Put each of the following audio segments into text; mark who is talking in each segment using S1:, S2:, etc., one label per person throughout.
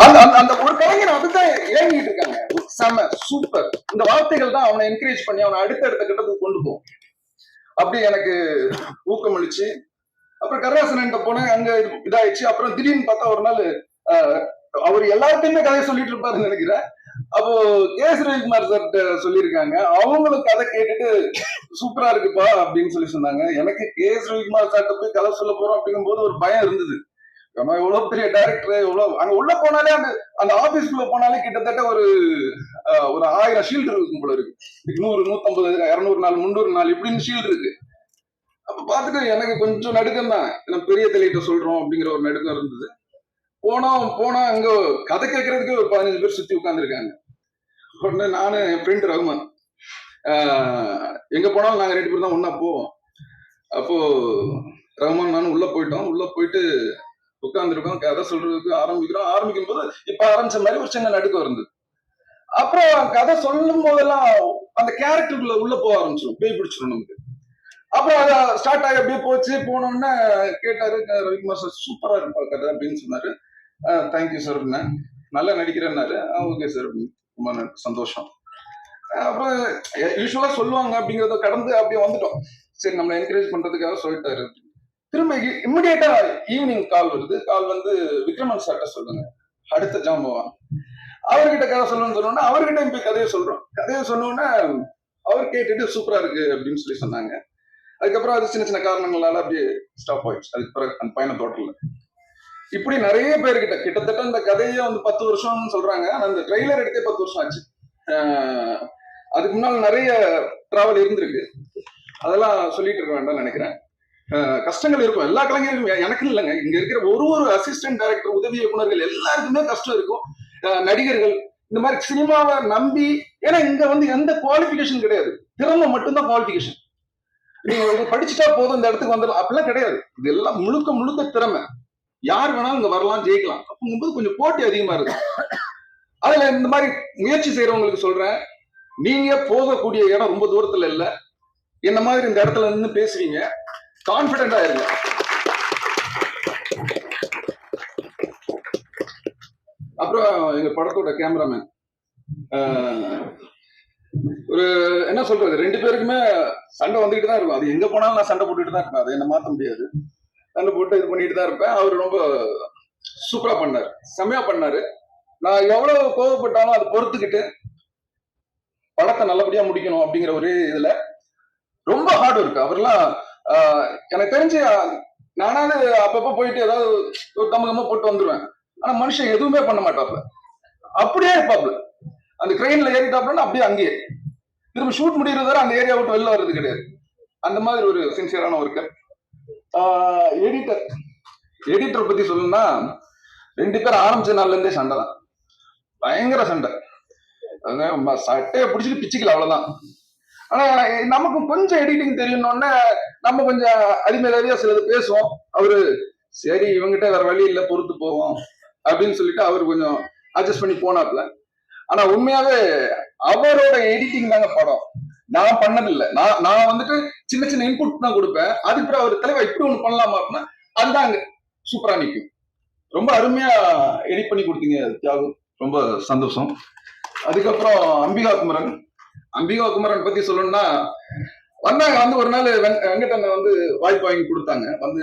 S1: அந்த அந்த ஒரு கலைஞர் அதுதான் ஏங்கிட்டு இருக்காங்க. செம சூப்பர். இந்த வார்த்தைகள் தான் அவனை என்கரேஜ் பண்ணி அவனை அடுத்த கட்டத்துக்கு கொண்டு போகும். அப்படி எனக்கு ஊக்கமளிச்சு அப்புறம் கருணாசன் போனேன். அங்க இதாயிடுச்சு. அப்புறம் திடீர்னு பார்த்தா ஒரு நாள் அவர் எல்லாத்தையுமே கதையை சொல்லிட்டு இருப்பாருன்னு நினைக்கிறேன். அப்போ கேஎஸ் ரவிக்குமார் சார் சொல்லியிருக்காங்க. அவங்களும் கதை கேட்டுட்டு சூப்பரா இருக்குப்பா அப்படின்னு சொன்னாங்க. எனக்கு கேஎஸ் ரவிக்குமார் சார்ட்ட போய் கதை சொல்ல போறோம் அப்படிங்கும் போது ஒரு பயம் இருந்தது. நம்ம எவ்வளவு பெரிய டைரக்டர், எவ்வளவு அங்க உள்ள போனாலே அந்த ஆபீஸ்க்குள்ள போனாலே கிட்டத்தட்ட ஒரு 1000 ஷீல்டு இருக்கும் போல இருக்கு. 100, 150, 200 நாள், 300 நாள் இப்படின்னு ஷீல்டு இருக்கு. அப்ப பாத்துட்டு எனக்கு கொஞ்சம் நடுக்கம் தான். பெரிய தலையிட்ட சொல்றோம் அப்படிங்கிற ஒரு நடுக்கம் இருந்தது. போனா அங்க கதை கேட்கறதுக்கு ஒரு 15 பேர் சுத்தி உட்கார்ந்துருக்காங்க. உடனே நானு என் ஃப்ரெண்ட் ரகுமான் எங்க போனாலும் நாங்க 2 பேரும் தான் ஒன்னா போவோம். அப்போ ரகுமான் நானும் உள்ள போயிட்டோம். உள்ள போயிட்டு உட்கார்ந்துருக்கோம். கதை சொல்றதுக்கு ஆரம்பிக்கும் போது இப்ப ஆரம்பிச்ச மாதிரி ஒரு சின்ன நடுக்கம் இருந்தது. அப்புறம் கதை சொல்லும் போதெல்லாம் அந்த கேரக்டருக்குள்ள உள்ள போக ஆரம்பிச்சிடும், பேய் பிடிச்சிடும் நமக்கு. அப்புறம் அதை ஸ்டார்ட் ஆகி அப்படியே போச்சு. போனோம்னா கேட்டாரு ரவிக்குமார் சார், சூப்பரா இருப்பா கதை அப்படின்னு சொன்னாரு. தேங்க்யூ சார், நல்லா நடிக்கிறேன்னாரு. ஓகே சார், ரொம்ப சந்தோஷம். அப்புறம் யூஸ்வலா சொல்லுவாங்க அப்படிங்கறத கடந்து அப்படியே வந்துட்டோம். சரி, நம்மளை என்கரேஜ் பண்றதுக்காக சொல்லிட்டாரு. திரும்ப இம்மிடியேட்டா ஈவினிங் கால் வருது. கால் வந்து விக்ரமன் சார்ட்ட சொல்லுங்க, அடுத்த ஜாம்பவான் அவர்கிட்ட கதை சொல்லணும்னு சொன்னோன்னா அவர்கிட்ட போய் கதையை சொல்றோம். கதையை சொன்னோன்னா அவர் கேட்டுட்டு சூப்பரா இருக்கு அப்படின்னு சொன்னாங்க. அதுக்கப்புறம் அது சின்ன சின்ன காரணங்களால அப்படியே ஸ்டாப் ஆயிடுச்சு. அதுக்கு பிறகு அந்த பயண தோட்டல இப்படி நிறைய பேர்கிட்ட கிட்டத்தட்ட இந்த கதையே வந்து 10 வருஷம்னு சொல்றாங்க. ஆனா அந்த ட்ரெய்லர் எடுத்தே 10 வருஷம் ஆச்சு. அதுக்கு முன்னால் நிறைய டிராவல் இருந்திருக்கு. அதெல்லாம் சொல்லிட்டு இருக்க வேண்டாம்னு நினைக்கிறேன். கஷ்டங்கள் இருக்கும் எல்லா கலைஞருக்கும், எனக்கு இல்லைங்க. இங்க இருக்கிற ஒரு அசிஸ்டன்ட் டைரக்டர், உதவி இயக்குநர்கள் எல்லாருக்குமே கஷ்டம் இருக்கும். நடிகர்கள் இந்த மாதிரி சினிமாவை நம்பி, ஏன்னா இங்க வந்து எந்த குவாலிபிகேஷன் கிடையாது, திறமை மட்டும்தான் குவாலிபிகேஷன். நீங்க படிச்சுட்டா போதும் இந்த இடத்துக்கு வந்துடலாம் அப்படிலாம் கிடையாது. இது எல்லாம் முழுக்க திறமை. யார் வேணாலும் இங்க வரலாம், ஜெயிக்கலாம். அப்போது கொஞ்சம் போட்டி அதிகமா இருக்கு. அதுல இந்த மாதிரி முயற்சி செய்யறவங்களுக்கு சொல்றேன், நீங்க போகக்கூடிய இடம் ரொம்ப தூரத்துல இல்ல. என்ன மாதிரி இந்த இடத்துல நின்று பேசுவீங்க, கான்பிடண்டா இருங்க. அப்புறம் எங்க படத்தோட கேமராமேன் ஒரு என்ன சொல்றது, 2 பேருக்குமே சண்டை வந்துகிட்டு தான் இருக்கும். அது எங்க போனாலும் நான் சண்டை போட்டுட்டு தான் இருப்பேன். அதை என்ன மாத்த முடியாது. சண்டை போட்டு இது பண்ணிட்டு தான் இருப்பேன். அவர் ரொம்ப சூப்பரா பண்ணாரு, செம்மையா பண்ணாரு. நான் எவ்வளவு கோவப்பட்டாலும் அதை பொறுத்துக்கிட்டு படத்தை நல்லபடியா முடிக்கணும் அப்படிங்கிற ஒரே இதுல ரொம்ப ஹார்ட் ஒர்க். அவர்லாம் எனக்கு தெரிஞ்சு நானாவது அப்பப்ப போயிட்டு ஏதாவது ஒரு கம்ம போட்டு வந்துருவேன். ஆனா மனுஷன் எதுவுமே பண்ண மாட்டாப்ல, அப்படியே இருப்பாப்ல. அந்த ட்ரெயின்ல ஏறிட்டாப்லன்னா அப்படியே அங்கேயே திரும்ப ஷூட் முடியறது வரை அந்த ஏரியா விட்டு வெளில வர்றது கிடையாது. அந்த மாதிரி ஒரு சின்சியரான ஒர்க்கர். எடிட்டர் பத்தி சொல்லணும்னா 2 பேர் ஆரம்பிச்ச நாள்ல இருந்தே சண்டை தான், பயங்கர சண்டை. சட்டையை பிடிச்சிட்டு பிச்சுக்கல, அவ்வளவுதான். ஆனா நமக்கு கொஞ்சம் எடிட்டிங் தெரியணும்னா நம்ம கொஞ்சம் அடிமையிலேயே சிலது பேசுவோம். அவரு சரி இவங்கிட்ட வேற வழி இல்லை, பொறுத்து போவோம் அப்படின்னு சொல்லிட்டு அவரு கொஞ்சம் அட்ஜஸ்ட் பண்ணி போனாப்ல. ஆனா உண்மையாவே அவரோட எடிட்டிங் தாங்க படம். நான் பண்ணதில்லை. நான் வந்துட்டு சின்ன சின்ன இன்புட் தான் கொடுப்பேன். அதுக்கு அவர் தலைவா இப்படி ஒண்ணு பண்ணலாமா அப்படின்னா அதுதான் அங்க சூப்பரா நிற்கும். ரொம்ப அருமையா எடிட் பண்ணி கொடுத்தீங்க தியாகு, ரொம்ப சந்தோஷம். அதுக்கப்புறம் அம்பிகா குமரன் பத்தி சொல்லணும்னா வந்தாங்க. வந்து ஒரு நாள் வெங்கடண்ண வந்து வாய்ப்பு வாங்கி கொடுத்தாங்க, வந்து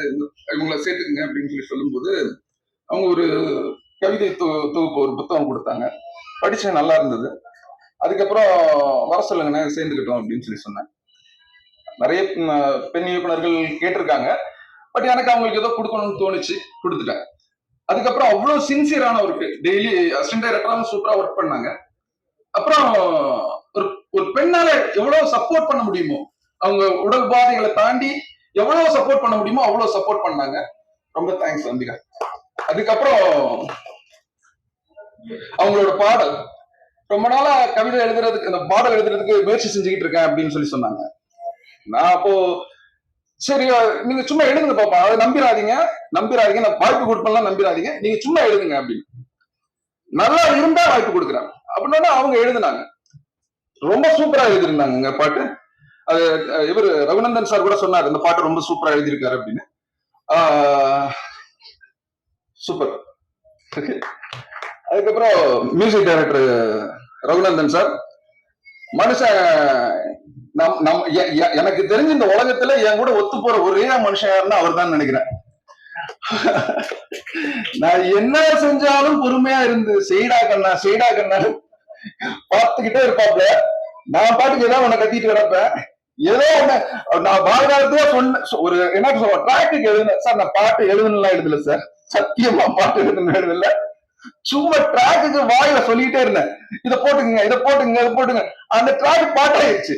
S1: இவங்களை சேர்த்துக்குங்க அப்படின்னு சொல்லும்போது அவங்க ஒரு கவிதை தொகுப்பு, ஒரு புத்தகம் கொடுத்தாங்க. படிச்சேன், நல்லா இருந்தது. அதுக்கப்புறம் வர சொல்லுங்கண்ணே சேர்ந்துக்கிட்டோம் அப்படின்னு சொன்னேன். நிறைய பெண் இயக்குனர்கள் கேட்டிருக்காங்க, பட் எனக்கு அவங்களுக்கு ஏதோ கொடுக்கணும்னு தோணுச்சு, கொடுத்துட்டேன். அதுக்கப்புறம் அவ்வளவு சின்சியரான ஒர்க், டெய்லி அசிஸ்டன்ட் டைரக்டரா சூப்பரா ஒர்க் பண்ணாங்க. அப்புறம் ஒரு பெண்ணால எவ்வளவு சப்போர்ட் பண்ண முடியுமோ, அவங்க உடல் பாதைகளை தாண்டி எவ்வளவு சப்போர்ட் பண்ண முடியுமோ அவ்வளவு சப்போர்ட் பண்ணாங்க. ரொம்ப தேங்க்ஸ் அம்பிகா. அதுக்கப்புறம் அவங்களோட பாடல், ரொம்ப நாளா கவிதை எழுதுறதுக்கு, அந்த பாடல் எழுதுறதுக்கு முயற்சி செஞ்சுக்கிட்டு இருக்கேன் அப்படின்னு சொன்னாங்க. நான் அப்போ சரி நீங்க சும்மா எழுதுங்க பாப்பா, அதை நம்பிராதீங்க, நான் வாய்ப்பு கொடுப்பேன் நம்பிராதீங்க, நீங்க சும்மா எழுதுங்க அப்படின்னு. நல்லா இருந்தா வாய்ப்பு கொடுக்குறேன் அப்படின்னா அவங்க எழுதுனாங்க. ரொம்ப சூப்பரா எழுதிருந்தாங்க பாட்டு. அது இவர் ரகுநந்தன் சார் கூட சொன்னார், இந்த பாட்டு ரொம்ப சூப்பரா எழுதியிருக்காரு அப்படின்னு. சூப்பர். அதுக்கப்புறம் மியூசிக் டைரக்டர் ரகுநந்தன் சார். மனுஷன் எனக்கு தெரிஞ்ச இந்த உலகத்துல என் கூட ஒத்து போற ஒரே மனுஷன் அவர் தான் நினைக்கிறேன். நான் என்ன செஞ்சாலும் பொறுமையா இருந்து செய்டா கண்ணா பார்த்துக்கிட்டே இருப்பாப்ல. நான் பாட்டுக்கு ஏதாவது உன்னை கத்திட்டு கிடப்பேன். ஏதோ ஒண்ணு நான் வாழ்காலத்தையே ஒரு என்ன சொல்ல டிராக்குக்கு எழுதுனேன் சார். நான் பாட்டு எழுதுலாம் எழுதல சார், சத்தியமா பாட்டு எழுதல. சும்மா டிராக்குக்கு வாயில சொல்லிட்டே இருந்தேன், இதை போட்டுங்க. அந்த டிராக் பாட்டாயிருச்சு.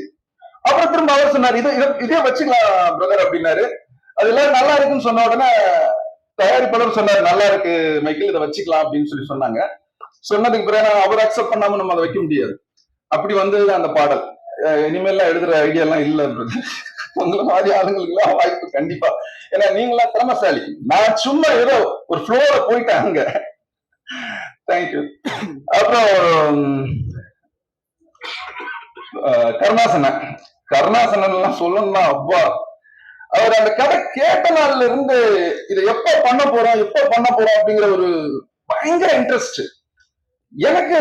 S1: அப்புறம் திரும்ப அவர் சொன்னார், இதே வச்சுக்கலாம் பிரதர் அப்படின்னாரு. அது எல்லாரும் நல்லா இருக்குன்னு சொன்ன உடனே தயாரிப்பாளர் சொன்னார், நல்லா இருக்கு மைக்கேல், இதை வச்சுக்கலாம் அப்படின்னு சொன்னாங்க. சொன்னதுக்கு பிறகு அவர் அக்செப்ட் பண்ணாம நம்ம அதை வைக்க முடியாது. அப்படி வந்தது அந்த பாடல். இனிமேல்லாம் எழுதுற ஐடியா எல்லாம் இல்ல. உங்களை மாதிரி ஆளுங்களுக்கு எல்லாம் வாய்ப்பு கண்டிப்பா. ஏன்னா நீங்களா திறமசாலி, நான் சும்மா ஏதோ ஒரு ஃப்ளோல போயிட்டேன் அங்க. தேங்க்யூ. அப்புறம் கருணாசனன் எல்லாம் சொல்லணும்னா அப்பா, அவர் அந்த கதை கேட்ட நாள்ல இருந்து இதை எப்ப பண்ண போறோம் அப்படிங்கிற ஒரு பயங்கர இன்ட்ரெஸ்ட். எனக்கு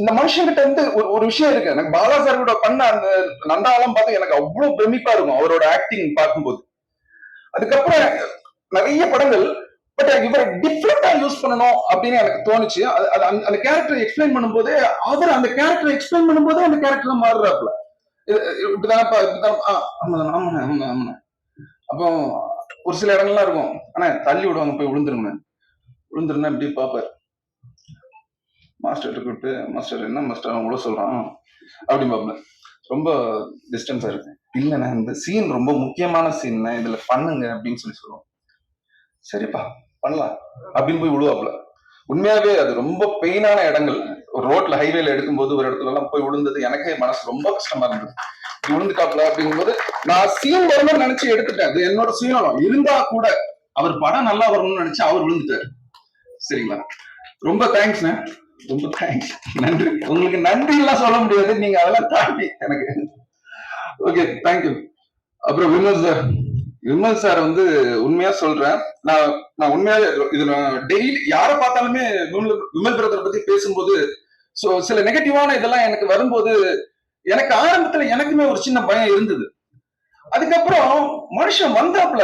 S1: இந்த மனுஷங்கிட்ட இருந்து ஒரு விஷயம் இருக்கு. எனக்கு பாலா சார் கூட பண்ண அந்த நந்தாலாம் பார்த்து எனக்கு அவ்வளவு பிரமிப்பா இருக்கும் அவரோட ஆக்டிங் பார்க்கும்போது. அதுக்கப்புறம் நிறைய படங்கள், பட் இவரை டிஃப்ரெண்டா யூஸ் பண்ணணும் அப்படின்னு எனக்கு தோணுச்சு. அந்த கேரக்டர் எக்ஸ்பிளைன் பண்ணும்போதே அவர் அந்த கேரக்டர் எக்ஸ்பிளைன் பண்ணும்போதே அந்த கேரக்டர் மாறுறாப்ல. ஆமாண்ணே. அப்போ ஒரு சில இடங்கள்லாம் இருக்கும், ஆனா தள்ளி விடுவாங்க, போய் விழுந்துருந்தா இப்படி பாப்பாரு. மாஸ்டர் கூப்பிட்டு, மாஸ்டர் என்ன மாஸ்டர் அவன் கூட சொல்றான் அப்படி பாப்பேன். ரொம்ப டிஸ்டன்ஸா இருக்கு. இல்லைண்ணா இந்த சீன் ரொம்ப முக்கியமான சீன், இதுல பண்ணுங்க அப்படின்னு சொல்லுவோம். சரிப்பா பண்ணலாம் அப்படின்னு போய் விழுவாப்புல. உண்மையாவே அது ரொம்ப பெயினான இடங்கள். ஒரு ரோட்ல ஹைவேல எடுக்கும்போது ஒரு இடத்துல எல்லாம் போய் விழுந்தது எனக்கே மனசு ரொம்ப கஷ்டமா இருந்தது. விழுந்துட்டாப்ல அப்படிங்கும்போது நான் சீன் வரணும்னு நினைச்சு எடுத்துட்டேன். அது என்னோட சீனம் இருந்தா கூட அவர் படம் நல்லா வரணும்னு நினைச்சு அவர் விழுந்துட்டாரு. சரிங்களா? ரொம்ப தேங்க்ஸ்ண்ணே, ரொம்ப தேங்க்ஸ், நன்றி. உங்களுக்கு நன்றி எல்லாம் சொல்ல முடியாது, நீங்க அதெல்லாம் தாண்டி எனக்கு. Okay, thank you. அப்புறம் விமல் சார் வந்து உண்மையா சொல்றேன், நான் உண்மையாவே இது டெய்லி யாரை பார்த்தாலுமே விமல் பிரதர் பத்தி பேசும்போது சில நெகட்டிவான இதெல்லாம் எனக்கு வரும்போது எனக்கு ஆரம்பத்துல எனக்குமே ஒரு சின்ன பயம் இருந்தது. அதுக்கப்புறம் மனுஷன் வந்தாப்புல